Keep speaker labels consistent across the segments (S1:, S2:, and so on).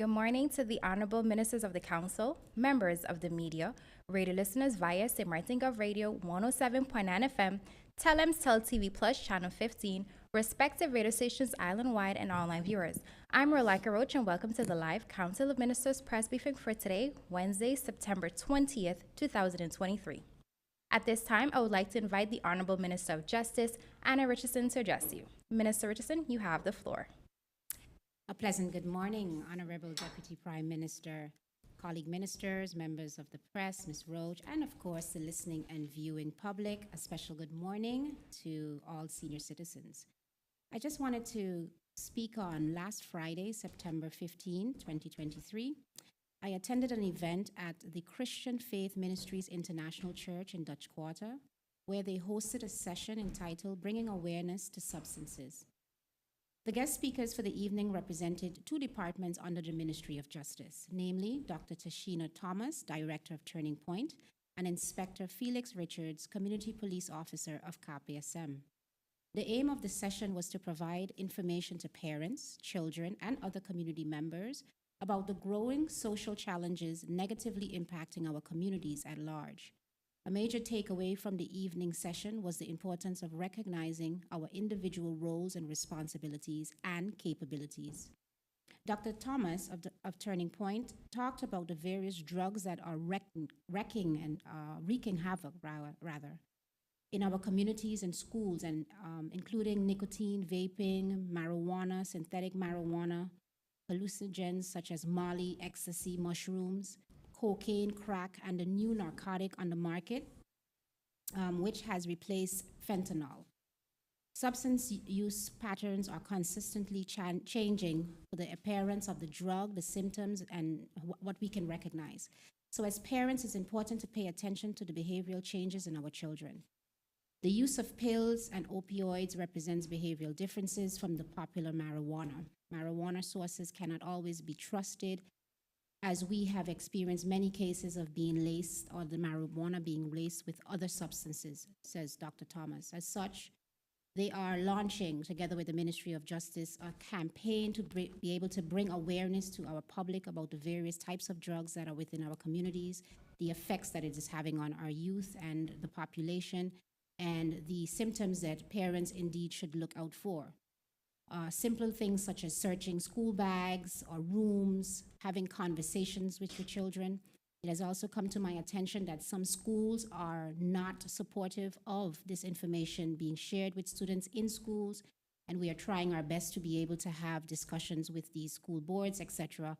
S1: Good morning to the Honorable Ministers of the Council, members of the media, radio listeners via St. Martin Gov Radio 107.9 FM, Telems Tel TV Plus Channel 15, respective radio stations island-wide and online viewers. I'm Rolika Roach and welcome to the live Council of Ministers press briefing for today, Wednesday, September 20th, 2023. At this time, I would like to invite the Honorable Minister of Justice, Anna Richardson, to address you. Minister Richardson, you have the floor.
S2: A pleasant good morning, Honorable Deputy Prime Minister, colleague ministers, members of the press, Ms. Roach, and of course the listening and viewing public. A special good morning to all senior citizens. I just wanted to speak on last Friday, September 15, 2023. I attended an event at the Christian Faith Ministries International Church in Dutch Quarter, where they hosted a session entitled Bringing Awareness to Substances. The guest speakers for the evening represented two departments under the Ministry of Justice, namely Dr. Tashina Thomas, Director of Turning Point, and Inspector Felix Richards, Community Police Officer of KPSM. The aim of the session was to provide information to parents, children, and other community members about the growing social challenges negatively impacting our communities at large. A major takeaway from the evening session was the importance of recognizing our individual roles and responsibilities and capabilities. Dr. Thomas of Turning Point talked about the various drugs that are wreaking havoc in our communities and schools, and including nicotine, vaping, marijuana, synthetic marijuana, hallucinogens such as Molly, ecstasy, mushrooms, cocaine, crack, and a new narcotic on the market, which has replaced fentanyl. Substance use patterns are consistently changing for the appearance of the drug, the symptoms, and what we can recognize. So as parents, it's important to pay attention to the behavioral changes in our children. The use of pills and opioids represents behavioral differences from the popular marijuana. Marijuana sources cannot always be trusted, as we have experienced many cases of being laced or the marijuana being laced with other substances, says Dr. Thomas. As such, they are launching, together with the Ministry of Justice, a campaign to be able to bring awareness to our public about the various types of drugs that are within our communities, the effects that it is having on our youth and the population, and the symptoms that parents indeed should look out for. Simple things such as searching school bags or rooms, having conversations with your children. It has also come to my attention that some schools are not supportive of this information being shared with students in schools, and we are trying our best to be able to have discussions with these school boards, etc.,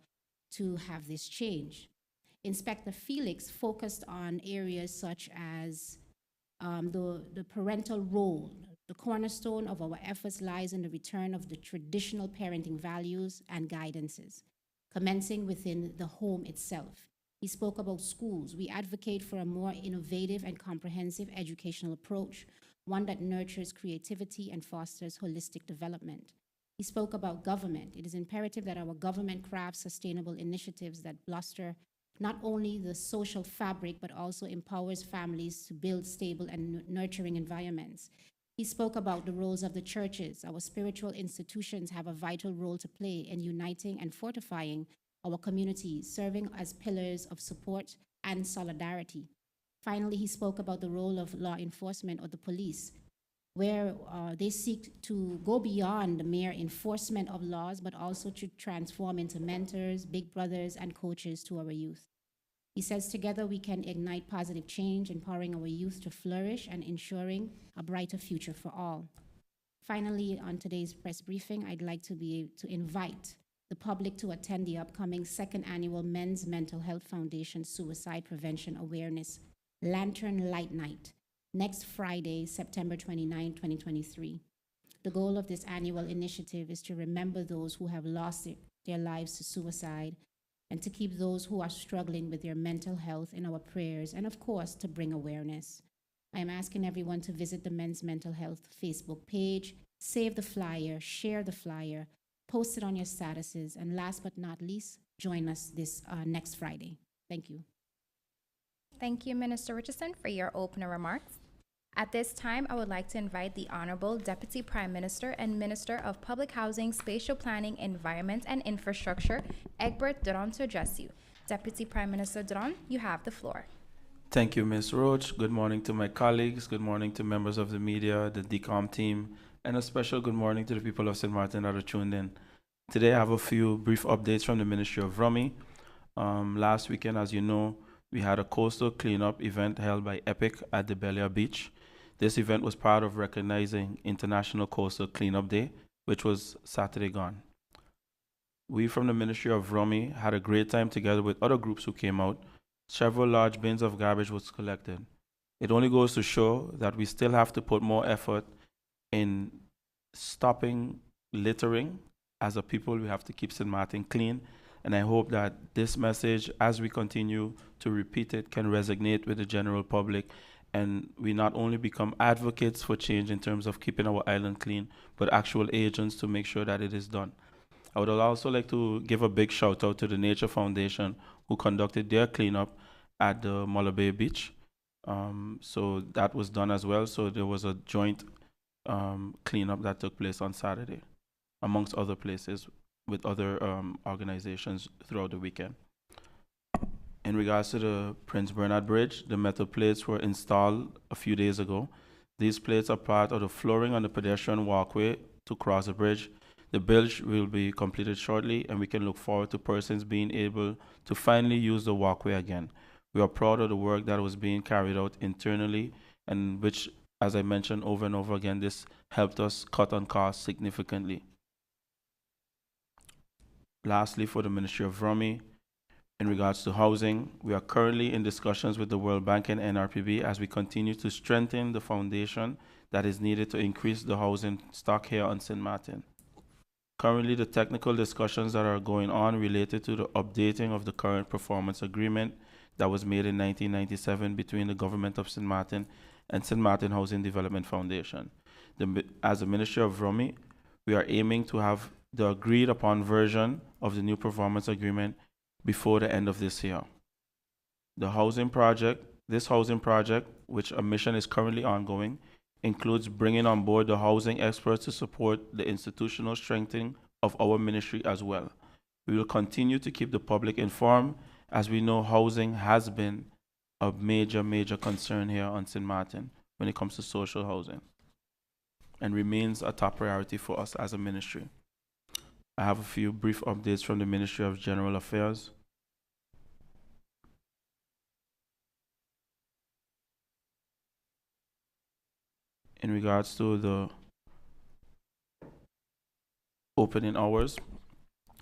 S2: to have this change. Inspector Felix focused on areas such as the parental role. The cornerstone of our efforts lies in the return of the traditional parenting values and guidances, commencing within the home itself. He spoke about schools. We advocate for a more innovative and comprehensive educational approach, one that nurtures creativity and fosters holistic development. He spoke about government. It is imperative that our government crafts sustainable initiatives that bluster not only the social fabric, but also empowers families to build stable and nurturing environments. He spoke about the roles of the churches. Our spiritual institutions have a vital role to play in uniting and fortifying our communities, serving as pillars of support and solidarity. Finally, he spoke about the role of law enforcement or the police, where they seek to go beyond the mere enforcement of laws, but also to transform into mentors, big brothers, and coaches to our youth. He says together we can ignite positive change, empowering our youth to flourish and ensuring a brighter future for all. Finally, on today's press briefing, I'd like to invite the public to attend the upcoming second annual Men's Mental Health Foundation Suicide Prevention Awareness Lantern Light Night next Friday, September 29, 2023. The goal of this annual initiative is to remember those who have lost their lives to suicide, and to keep those who are struggling with their mental health in our prayers, and of course, to bring awareness. I am asking everyone to visit the Men's Mental Health Facebook page, save the flyer, share the flyer, post it on your statuses, and last but not least, join us this next Friday. Thank you.
S1: Thank you, Minister Richardson, for your opening remarks. At this time, I would like to invite the Honorable Deputy Prime Minister and Minister of Public Housing, Spatial Planning, Environment and Infrastructure, Egbert Duron, to address you. Deputy Prime Minister Duron, you have the floor.
S3: Thank you, Ms. Roach. Good morning to my colleagues. Good morning to members of the media, the CoM team, and a special good morning to the people of St. Martin that are tuned in. Today, I have a few brief updates from the Ministry of Rummy. Last weekend, as you know, we had a coastal cleanup event held by EPIC at the Belia Beach. This event was part of recognizing International Coastal Cleanup Day, which was Saturday gone. We from the Ministry of Rummy had a great time together with other groups who came out. Several large bins of garbage was collected. It only goes to show that we still have to put more effort in stopping littering. As a people, we have to keep St. Martin clean. And I hope that this message, as we continue to repeat it, can resonate with the general public. And we not only become advocates for change in terms of keeping our island clean, but actual agents to make sure that it is done. I would also like to give a big shout out to the Nature Foundation who conducted their cleanup at the Muller Bay Beach. So that was done as well. So there was a joint cleanup that took place on Saturday, amongst other places with other organizations throughout the weekend. In regards to the Prince Bernard Bridge, the metal plates were installed a few days ago. These plates are part of the flooring on the pedestrian walkway to cross the bridge. The bridge will be completed shortly, and we can look forward to persons being able to finally use the walkway again. We are proud of the work that was being carried out internally, and which, as I mentioned over and over again, this helped us cut on costs significantly. Lastly, for the Ministry of Rummy, in regards to housing, we are currently in discussions with the World Bank and NRPB as we continue to strengthen the foundation that is needed to increase the housing stock here on St. Martin. Currently, the technical discussions that are going on related to the updating of the current performance agreement that was made in 1997 between the government of St. Martin and St. Martin Housing Development Foundation. As the Ministry of Rummy, we are aiming to have the agreed upon version of the new performance agreement before the end of this year. This housing project, which a mission is currently ongoing, includes bringing on board the housing experts to support the institutional strengthening of our ministry as well. We will continue to keep the public informed, as we know housing has been a major concern here on St. Martin when it comes to social housing, and remains a top priority for us as a ministry. I have a few brief updates from the Ministry of General Affairs. In regards to the opening hours,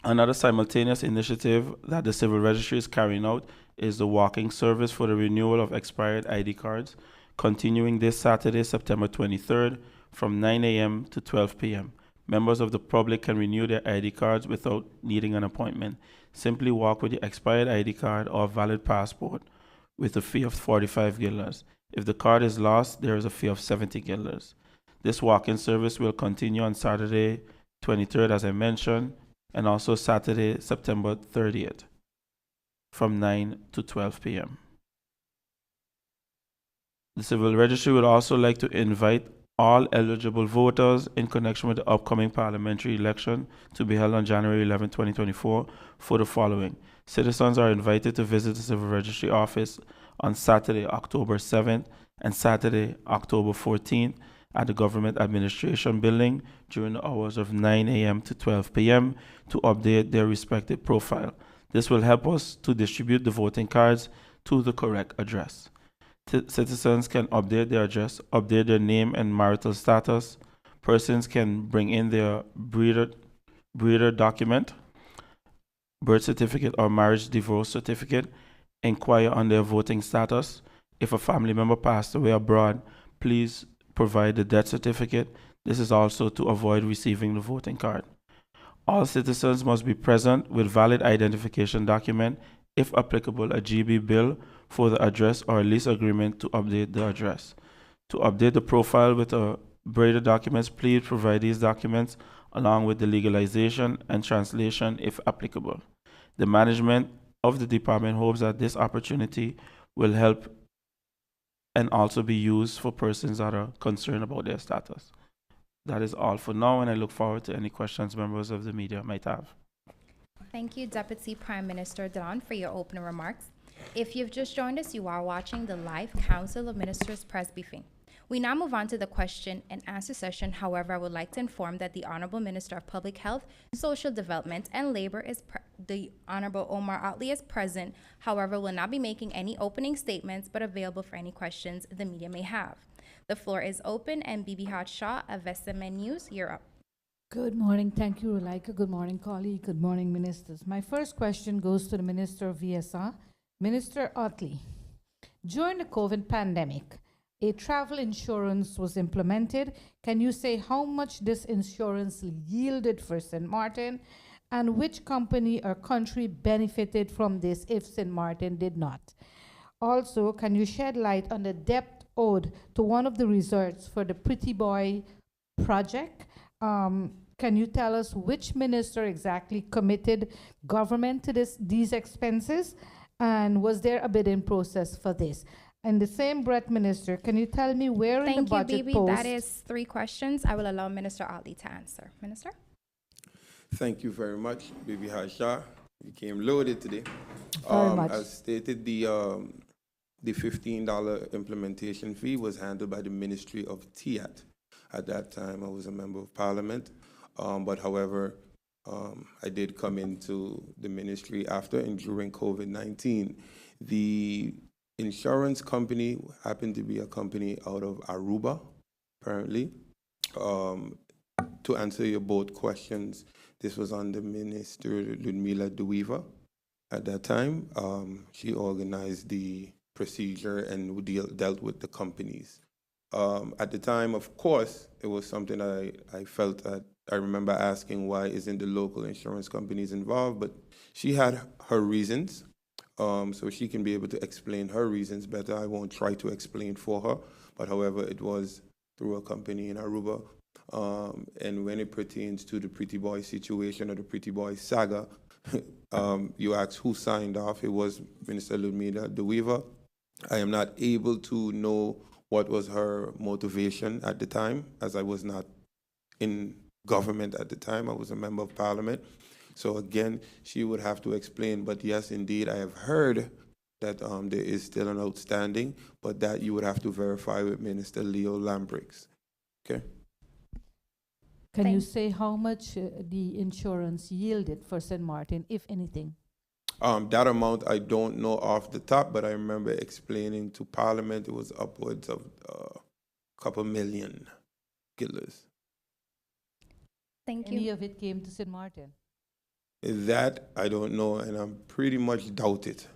S3: another simultaneous initiative that the Civil Registry is carrying out is the walking service for the renewal of expired ID cards, continuing this Saturday, September 23rd, from 9 a.m. to 12 p.m. Members of the public can renew their ID cards without needing an appointment. Simply walk with your expired ID card or valid passport with a fee of 45 guilders. If the card is lost, there is a fee of 70 guilders. This walk-in service will continue on Saturday, 23rd, as I mentioned, and also Saturday, September 30th, from 9 to 12 p.m. The Civil Registry would also like to invite all eligible voters in connection with the upcoming parliamentary election to be held on January 11, 2024 for the following. Citizens are invited to visit the Civil Registry office on Saturday, October 7th and Saturday, October 14th at the Government Administration Building during the hours of 9 a.m. to 12 p.m. to update their respective profile. This will help us to distribute the voting cards to the correct address. Citizens can update their address, update their name and marital status. Persons can bring in their breeder document, birth certificate or marriage divorce certificate, inquire on their voting status. If a family member passed away abroad, please provide the death certificate. This is also to avoid receiving the voting card. All citizens must be present with valid identification document, if applicable, a GB bill for the address or a lease agreement to update the address. To update the profile with a breeder documents, please provide these documents along with the legalization and translation if applicable. The management of the department hopes that this opportunity will help and also be used for persons that are concerned about their status. That is all for now, and I look forward to any questions members of the media might have.
S1: Thank you, Deputy Prime Minister Delon, for your opening remarks. If you've just joined us, you are watching the live Council of Ministers press briefing. We now move on to the question and answer session. However, I would like to inform that the Honorable Minister of Public Health, Social Development, and Labor the Honorable Omar Otley is present. However, will not be making any opening statements, but available for any questions the media may have. The floor is open, and Bibi Haj Shah of SMN News, you're up.
S4: Good morning. Thank you, Rulaika. Good morning, colleague. Good morning, ministers. My first question goes to the Minister of VSR, Minister Otley. During the COVID pandemic, a travel insurance was implemented. Can you say how much this insurance yielded for St. Martin, and which company or country benefited from this if St. Martin did not? Also, can you shed light on the debt owed to one of the resorts for the Pretty Boy project? Can you tell us which minister exactly committed government to these expenses? And was there a bidding process for this? And the same breath, Minister, can you tell me where in the
S1: Thank you,
S4: budget
S1: Bibi.
S4: post?
S1: That is 3 questions. I will allow Minister Otley to answer. Minister?
S5: Thank you very much, Bibi Hasha. You came loaded today.
S4: Very much.
S5: As stated, the $15 implementation fee was handled by the Ministry of TIAT. At that time, I was a member of Parliament, but however, I did come into the ministry after and during COVID-19. The insurance company happened to be a company out of Aruba, apparently. To answer your both questions, this was under Minister Ludmila Duiva at that time. She organized the procedure and dealt with the companies. At the time, of course, it was something I felt that I remember asking, why isn't the local insurance companies involved? But she had her reasons, so she can be able to explain her reasons better. I won't try to explain for her, but however, it was through a company in Aruba. And when it pertains to the Pretty Boy situation or the Pretty Boy saga, you asked who signed off. It was Minister Ludmila Duiva. I am not able to know what was her motivation at the time, as I was not in government at the time. I was a member of Parliament. So again, she would have to explain. But yes, indeed, I have heard that there is still an outstanding, but that you would have to verify with Minister Leo Lambrix. Okay?
S4: Can you
S1: Thank-
S4: say how much the insurance yielded for St. Martin, if anything?
S5: That amount I don't know off the top, but I remember explaining to Parliament it was upwards of a couple million guilders.
S1: Thank
S4: Any
S1: you.
S4: of it came to St. Martin?
S5: That I don't know, and I'm pretty much doubt it.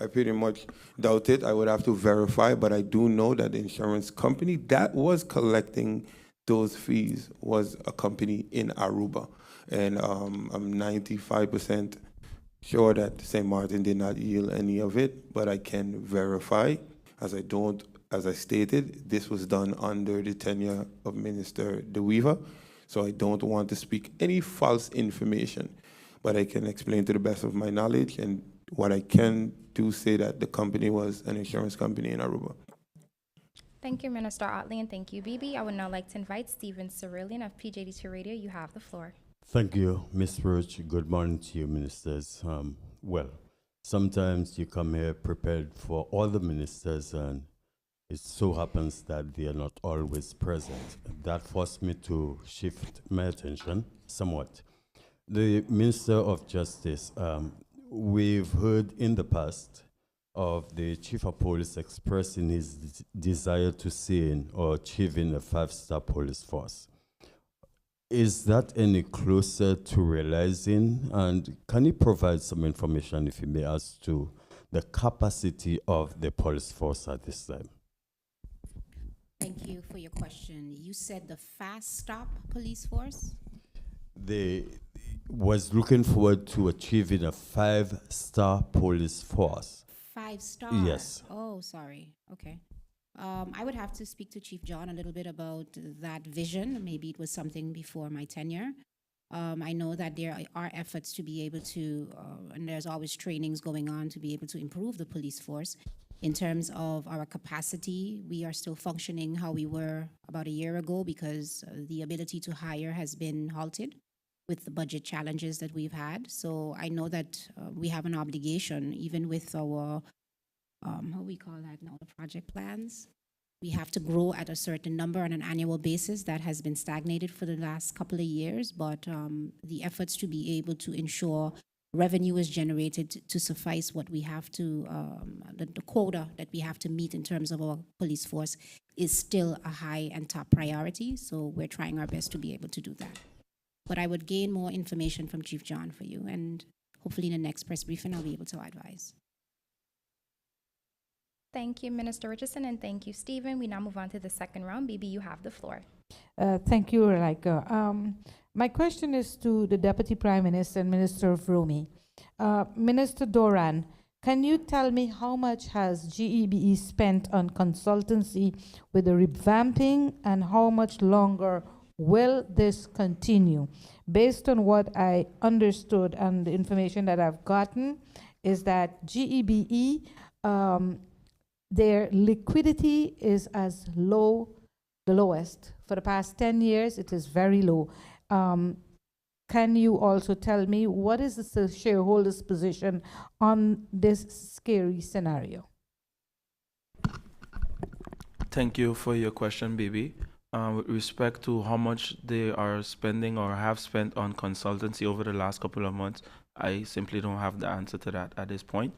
S5: I pretty much doubt it. I would have to verify, but I do know that the insurance company that was collecting those fees was a company in Aruba. And I'm 95% sure that St. Martin did not yield any of it, but I can verify, as I stated, this was done under the tenure of Minister De Weaver, so I don't want to speak any false information, but I can explain to the best of my knowledge, and what I can do say that the company was an insurance company in Aruba.
S1: Thank you, Minister Otley, and thank you, Bibi. I would now like to invite Stephen Cerulean of PJD2 Radio. You have the floor.
S6: Thank you, Ms. Roach. Good morning to you, ministers. Well, sometimes you come here prepared for all the ministers, and it so happens that they are not always present. That forced me to shift my attention somewhat. The Minister of Justice, we've heard in the past of the Chief of Police expressing his desire to see or achieving a 5-star police force. Is that any closer to realizing? And can you provide some information, if you may, as to the capacity of the police force at this time?
S2: Thank you for your question. You said the Fast Stop Police Force?
S6: They was looking forward to achieving a 5-star police force.
S2: 5-star?
S6: Yes.
S2: Oh, sorry. Okay. I would have to speak to Chief John a little bit about that vision. Maybe it was something before my tenure. I know that there are efforts to be able to, and there's always trainings going on to be able to improve the police force. In terms of our capacity, we are still functioning how we were about a year ago because the ability to hire has been halted with the budget challenges that we've had. So I know that we have an obligation, even with our, how we call that now, the project plans. We have to grow at a certain number on an annual basis. That has been stagnated for the last couple of years, but the efforts to be able to ensure revenue is generated to suffice what we have to, the quota that we have to meet in terms of our police force is still a high and top priority. So we're trying our best to be able to do that. But I would gain more information from Chief John for you, and hopefully in the next press briefing, I'll be able to advise.
S1: Thank you, Minister Richardson, and thank you, Stephen. We now move on to the second round. Bibi, you have the floor.
S4: Thank you, Relaika. My question is to the Deputy Prime Minister and Minister of Rumi. Minister Doran, can you tell me how much has GEBE spent on consultancy with the revamping, and how much longer will this continue? Based on what I understood and the information that I've gotten, is that GEBE, their liquidity is as low, the lowest. For the past 10 years, it is very low. Can you also tell me what is the shareholders' position on this scary scenario?
S3: Thank you for your question, Bibi. With respect to how much they are spending or have spent on consultancy over the last couple of months, I simply don't have the answer to that at this point.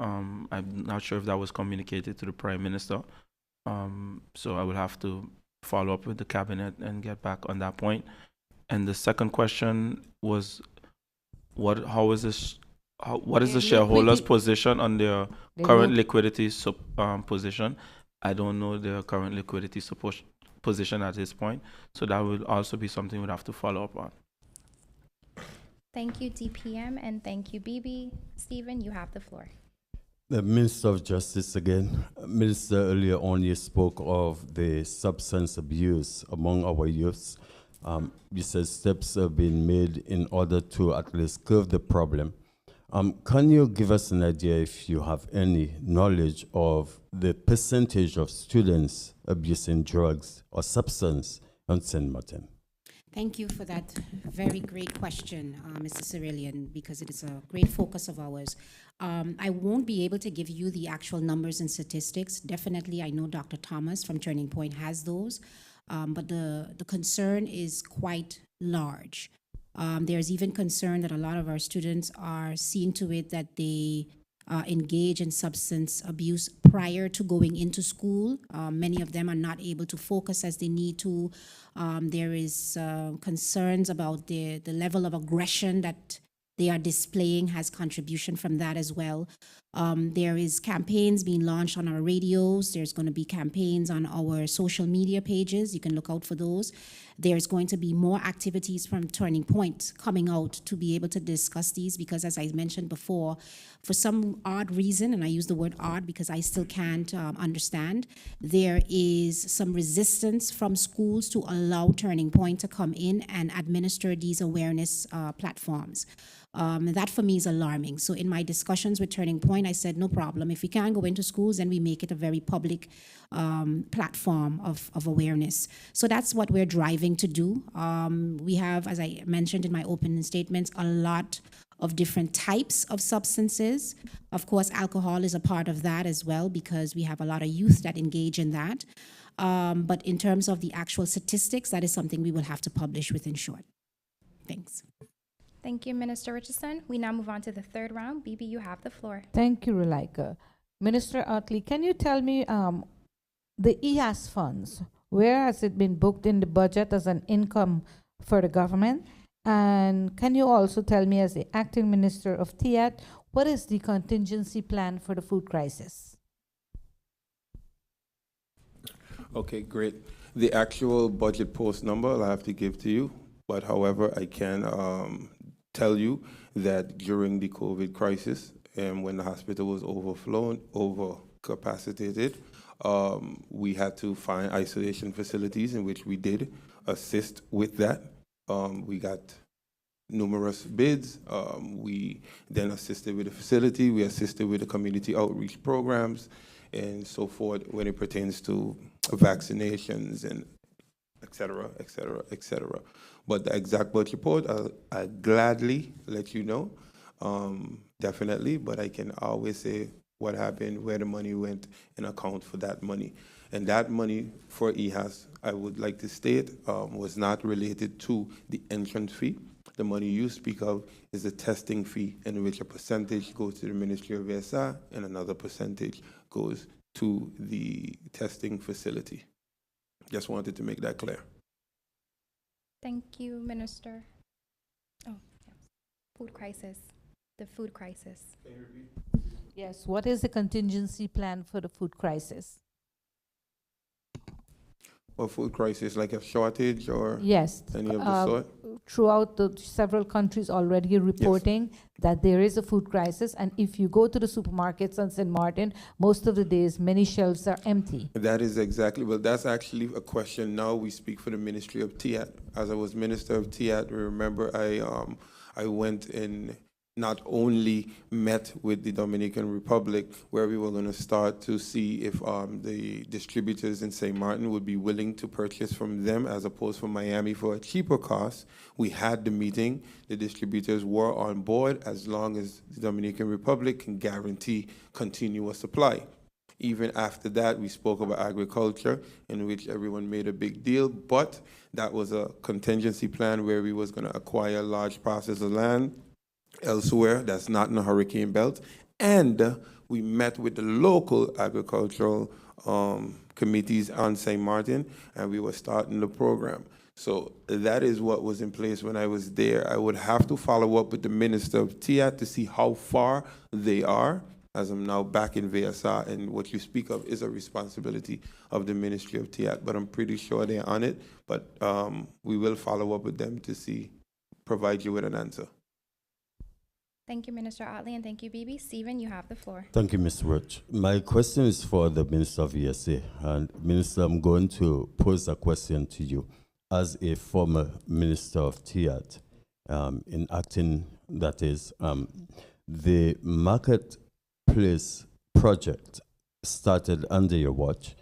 S3: I'm not sure if that was communicated to the Prime Minister. So I will have to follow up with the Cabinet and get back on that point. And the second question was, what is the shareholders' position on their current liquidity position? I don't know their current liquidity position at this point. So that will also be something we'll have to follow up on.
S1: Thank you, DPM, and thank you, Bibi. Stephen, you have the floor.
S6: The Minister of Justice again. Minister, earlier on you spoke of the substance abuse among our youths. You said steps have been made in order to at least curb the problem. Can you give us an idea, if you have any knowledge, of the percentage of students abusing drugs or substance on St. Martin?
S2: Thank you for that very great question, Mr. Cerillion, because it is a great focus of ours. I won't be able to give you the actual numbers and statistics. Definitely, I know Dr. Thomas from Turning Point has those, but the concern is quite large. There's even concern that a lot of our students are seeing to it that they engage in substance abuse prior to going into school. Many of them are not able to focus as they need to. There is concerns about the level of aggression that they are displaying has contribution from that as well. There is campaigns being launched on our radios. There's going to be campaigns on our social media pages. You can look out for those. There's going to be more activities from Turning Point coming out to be able to discuss these, because as I mentioned before, for some odd reason, and I use the word odd because I still can't understand, there is some resistance from schools to allow Turning Point to come in and administer these awareness platforms. That for me is alarming. So in my discussions with Turning Point, I said, no problem. If we can't go into schools, then we make it a very public platform of awareness. So that's what we're driving to do. We have, as I mentioned in my opening statements, a lot of different types of substances. Of course, alcohol is a part of that as well, because we have a lot of youth that engage in that. But in terms of the actual statistics, that is something we will have to publish within short. Thanks.
S1: Thank you, Minister Richardson. We now move on to the third round. Bibi, you have the floor.
S4: Thank you, Relaika. Minister Utley, can you tell me the EAS funds, where has it been booked in the budget as an income for the government? And can you also tell me, as the acting minister of TIAT, what is the contingency plan for the food crisis?
S5: Okay, great. The actual budget post number I'll have to give to you, but however, I can tell you that during the COVID crisis, when the hospital was overcapacitated, we had to find isolation facilities, in which we did assist with that. We got numerous bids. We then assisted with the facility. We assisted with the community outreach programs. and so forth when it pertains to vaccinations and et cetera, et cetera, et cetera. But the exact budget report, I'll gladly let you know, definitely, but I can always say what happened, where the money went, and account for that money. And that money for EHAS, I would like to state, was not related to the entrance fee. The money you speak of is the testing fee, in which a percentage goes to the Ministry of VSI and another percentage goes to the testing facility. Just wanted to make that clear.
S1: Thank you, Minister. Oh, yes. Food crisis. The food crisis.
S4: Yes, what is the contingency plan for the food crisis?
S5: Or food crisis, like a shortage or
S4: Yes,
S5: any of the sort?
S4: throughout the several countries already reporting that there is a food crisis, and if you go to the supermarkets on St. Martin, most of the days many shelves are empty.
S5: That is exactly, well, that's actually a question. Now we speak for the Ministry of TIAT. As I was Minister of TIAT, remember I went and not only met with the Dominican Republic, where we were going to start to see if the distributors in St. Martin would be willing to purchase from them as opposed from Miami for a cheaper cost. We had the meeting. The distributors were on board as long as the Dominican Republic can guarantee continuous supply. Even after that, we spoke about agriculture, in which everyone made a big deal, but that was a contingency plan where we was going to acquire large parcels of land elsewhere that's not in the hurricane belt. And we met with the local agricultural committees on St. Martin, and we were starting the program. So that is what was in place when I was there. I would have to follow up with the Minister of TIAT to see how far they are, as I'm now back in VSR, and what you speak of is a responsibility of the Ministry of TIAT, but I'm pretty sure they're on it. But we will follow up with them to see, provide you with an answer.
S1: Thank you, Minister Otley, and thank you, Bibi. Stephen, you have the floor.
S6: Thank you, Mr. Roach. My question is for the Minister of ESA. And Minister, I'm going to pose a question to you. As a former Minister of TIAT, in acting, that is, the marketplace project started under your watch.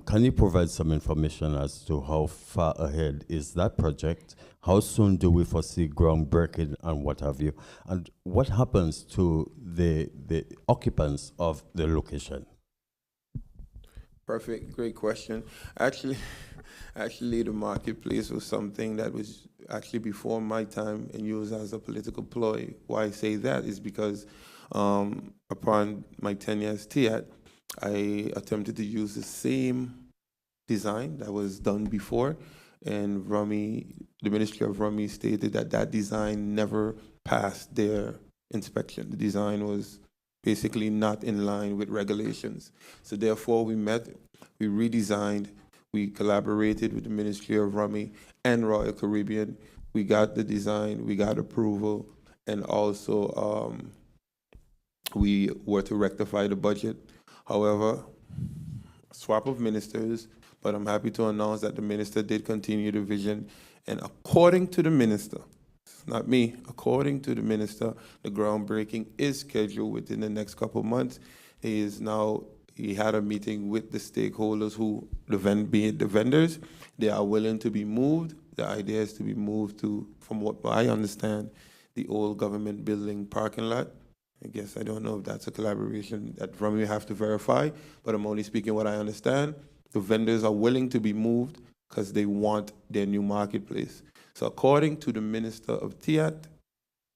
S6: Can you provide some information as to how far ahead is that project? How soon do we foresee groundbreaking and what have you? And what happens to the occupants of the location?
S5: Perfect, great question. Actually, the marketplace was something that was actually before my time and used as a political ploy. Why I say that is because upon my tenure as TIAT, I attempted to use the same design that was done before, and the Ministry of Rummy stated that that design never passed their inspection. The design was basically not in line with regulations. So therefore we met, we redesigned, we collaborated with the Ministry of Rummy and Royal Caribbean. We got the design, we got approval, and also we were to rectify the budget. However, swap of ministers, but I'm happy to announce that the minister did continue the vision, and according to the minister, not me, according to the minister, the groundbreaking is scheduled within the next couple of months. He had a meeting with the stakeholders be it the vendors. They are willing to be moved. The idea is to be moved to, from what I understand, the old government building parking lot. I guess I don't know if that's a collaboration that from you have to verify, but I'm only speaking what I understand. The vendors are willing to be moved because they want their new marketplace. So according to the Minister of TIAT,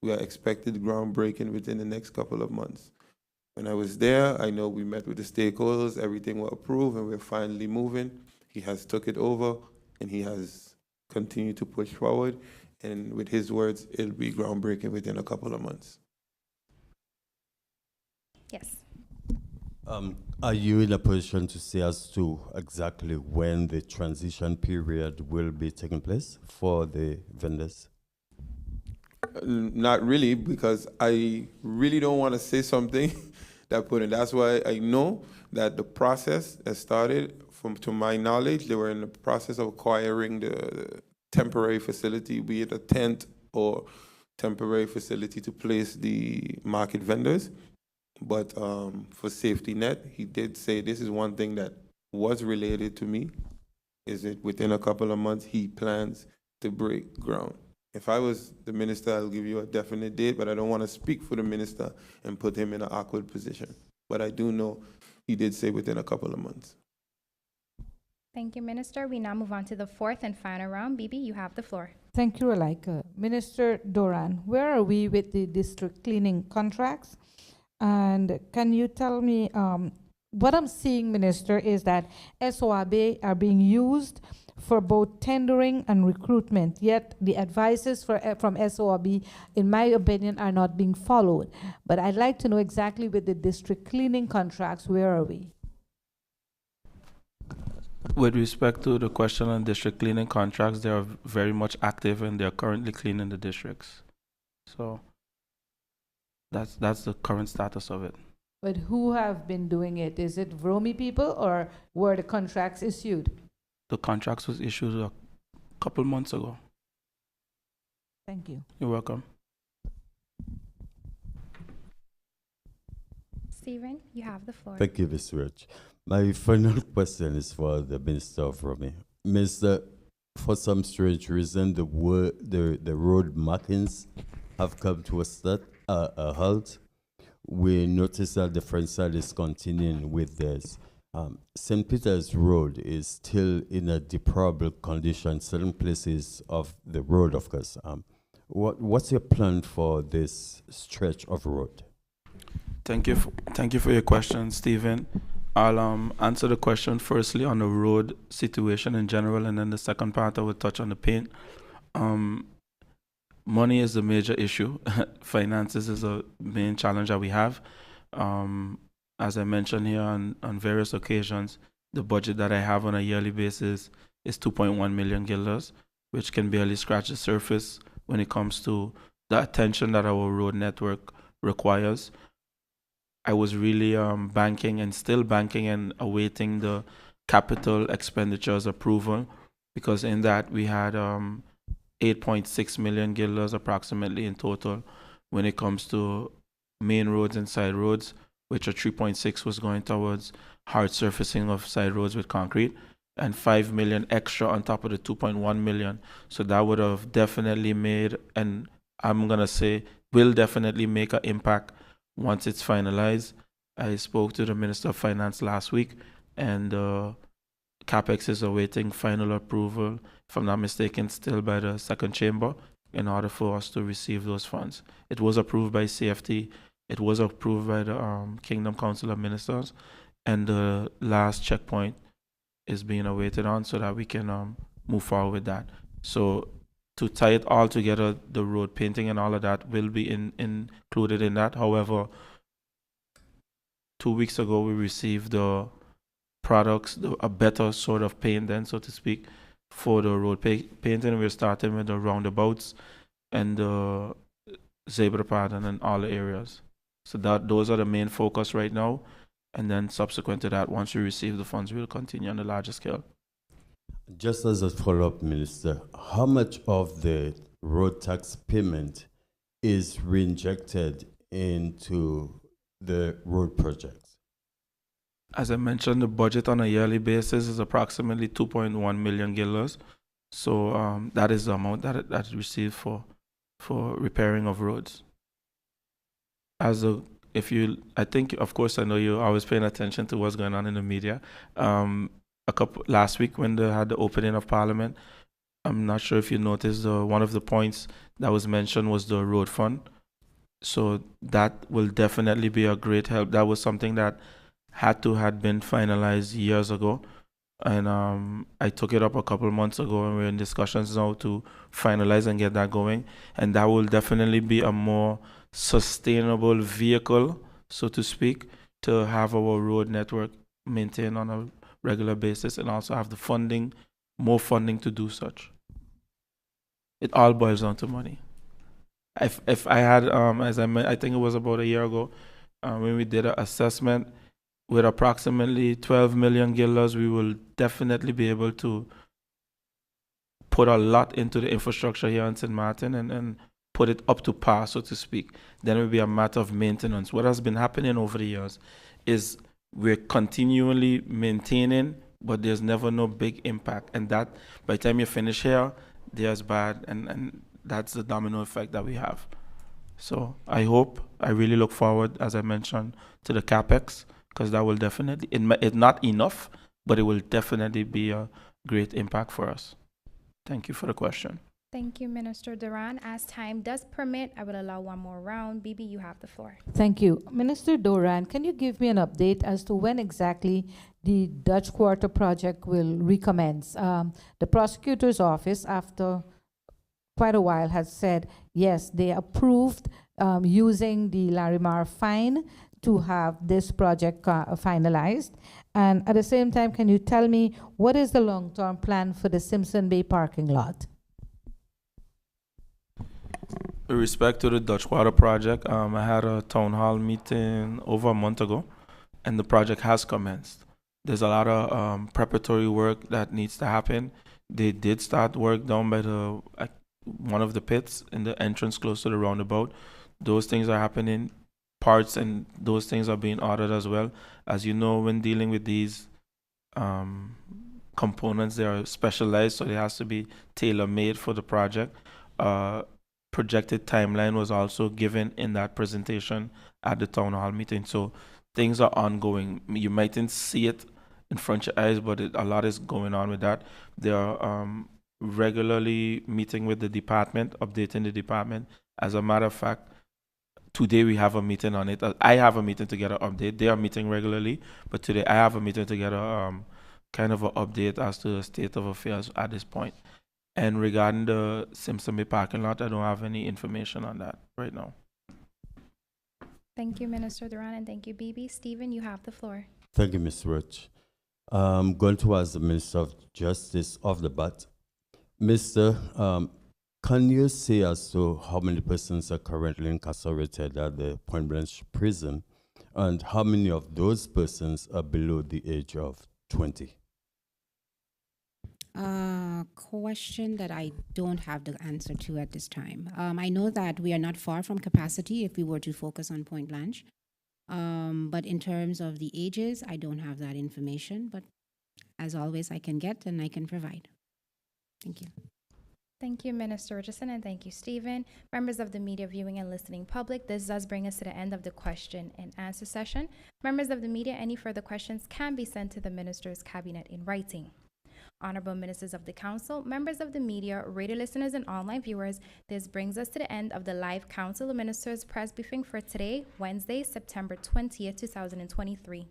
S5: we are expected groundbreaking within the next couple of months. When I was there, I know we met with the stakeholders, everything was approved, and we're finally moving. He has took it over, and he has continued to push forward. And with his words, it'll be groundbreaking within a couple of months.
S1: Yes.
S6: Are you in a position to say as to exactly when the transition period will be taking place for the vendors?
S5: Not really, because I really don't want to say something that put in. That's why I know that the process has started. To my knowledge, they were in the process of acquiring the temporary facility, be it a tent or temporary facility to place the market vendors. But for safety net, he did say this is one thing that was related to me, is that within a couple of months, he plans to break ground. If I was the minister, I'll give you a definite date, but I don't want to speak for the minister and put him in an awkward position. But I do know he did say within a couple of months.
S1: Thank you, Minister. We now move on to the fourth and final round. Bibi, you have the floor.
S4: Thank you, Alaika. Minister Doran, where are we with the district cleaning contracts? And can you tell me, what I'm seeing, Minister, is that SOAB are being used for both tendering and recruitment, yet the advices from SOAB, in my opinion, are not being followed. But I'd like to know exactly with the district cleaning contracts, where are we?
S3: With respect to the question on district cleaning contracts, they are very much active and they are currently cleaning the districts. So that's the current status of it.
S4: But who have been doing it? Is it Vromi people, or were the contracts issued?
S3: The contracts was issued a couple months ago.
S4: Thank you.
S3: You're welcome.
S1: Stephen, you have the floor.
S6: Thank you, Mr. Rich. My final question is for the Minister of Romy. Minister, for some strange reason, the road markings have come to a halt. We notice that the French side is continuing with this. St. Peter's Road is still in a deplorable condition, certain places of the road, of course. What's your plan for this stretch of road?
S3: Thank you for your question, Stephen. I'll answer the question firstly on the road situation in general, and then the second part I will touch on the paint. Money is the major issue. Finances is a main challenge that we have. As I mentioned here on various occasions, the budget that I have on a yearly basis is 2.1 million guilders, which can barely scratch the surface when it comes to the attention that our road network requires. I was really banking and still banking and awaiting the capital expenditures approval, because in that we had 8.6 million guilders approximately in total when it comes to main roads and side roads, which are 3.6 was going towards hard surfacing of side roads with concrete, and 5 million extra on top of the 2.1 million. So that would have definitely made, and I'm going to say will definitely make an impact once it's finalized. I spoke to the Minister of Finance last week, and CapEx is awaiting final approval, if I'm not mistaken, still by the second chamber, in order for us to receive those funds. It was approved by CFT. It was approved by the Kingdom Council of Ministers, and the last checkpoint is being awaited on so that we can move forward with that. So to tie it all together, the road painting and all of that will be included in that. However, 2 weeks ago, we received the products, a better sort of paint then, so to speak, for the road painting. We're starting with the roundabouts and the zebra pattern and all the areas. So those are the main focus right now. And then subsequent to that, once we receive the funds, we'll continue on a larger scale.
S6: Just as a follow-up, Minister, how much of the road tax payment is reinjected into the road projects?
S3: As I mentioned, the budget on a yearly basis is approximately 2.1 million guilders. So that is the amount that is received for repairing of roads. I think, of course, I know you're always paying attention to what's going on in the media. Last week when they had the opening of Parliament, I'm not sure if you noticed, one of the points that was mentioned was the road fund. So that will definitely be a great help. That was something that had been finalized years ago, and I took it up a couple months ago, and we're in discussions now to finalize and get that going. And that will definitely be a more sustainable vehicle, so to speak, to have our road network maintained on a regular basis, and also have the more funding to do such. It all boils down to money. If I had, I think it was about a year ago, when we did an assessment, with approximately 12 million guilders, we will definitely be able to put a lot into the infrastructure here in St. Martin and put it up to par, so to speak. Then it will be a matter of maintenance. What has been happening over the years is we're continually maintaining, but there's never no big impact. And that, by the time you finish here, there's bad, and that's the domino effect that we have. So I really look forward, as I mentioned, to the CapEx, because that will definitely, it's not enough, but it will definitely be a great impact for us. Thank you for the question.
S1: Thank you, Minister Duran. As time does permit, I will allow one more round. Bibi, you have the floor.
S4: Thank you. Minister Doran, can you give me an update as to when exactly the Dutch Quarter project will recommence? The prosecutor's office, after quite a while, has said, yes, they approved using the Larimar fine to have this project finalized. And at the same time, can you tell me what is the long-term plan for the Simpson Bay parking lot?
S3: With respect to the Dutch Water project, I had a town hall meeting over a month ago, and the project has commenced. There's a lot of preparatory work that needs to happen. They did start work down by one of the pits in the entrance close to the roundabout. Those things are happening. Parts and those things are being ordered as well. As you know, when dealing with these components, they are specialized, so it has to be tailor-made for the project. Projected timeline was also given in that presentation at the town hall meeting. So things are ongoing. You mightn't see it in front of your eyes, but a lot is going on with that. They are regularly meeting with the department, updating the department. As a matter of fact, today we have a meeting on it. I have a meeting to get an update. They are meeting regularly, but today I have a meeting to get a kind of an update as to the state of affairs at this point. And regarding the Simpson Bay parking lot, I don't have any information on that right now.
S1: Thank you, Minister Duran, and thank you, Bibi. Stephen, you have the floor.
S6: Thank you, Ms. Roach. I'm going to ask the Minister of Justice off the bat. Mr. Can you say as to how many persons are currently incarcerated at the Point Blanche prison, and how many of those persons are below the age of 20?
S2: Question that I don't have the answer to at this time. I know that we are not far from capacity if we were to focus on Point Blanche. But in terms of the ages, I don't have that information. But as always, I can get and I can provide. Thank you.
S1: Thank you, Minister Richardson, and thank you, Stephen. Members of the media viewing and listening public, this does bring us to the end of the question and answer session. Members of the media, any further questions can be sent to the Minister's Cabinet in writing. Honorable Ministers of the Council, members of the media, radio listeners, and online viewers, this brings us to the end of the live Council of Ministers press briefing for today, Wednesday, September 20th, 2023.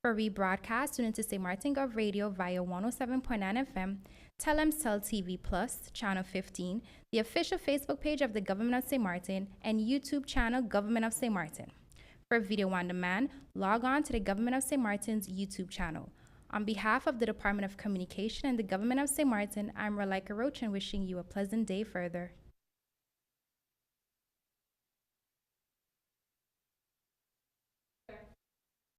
S1: For rebroadcast, tune into St. Martin Gov Radio via 107.9 FM, Telemstel TV Plus, Channel 15, the official Facebook page of the Government of St. Martin, and YouTube channel Government of St. Martin. For video on demand, log on to the Government of St. Martin's YouTube channel. On behalf of the Department of Communication and the Government of St. Martin, I'm Relaika Roach and wishing you a pleasant day further.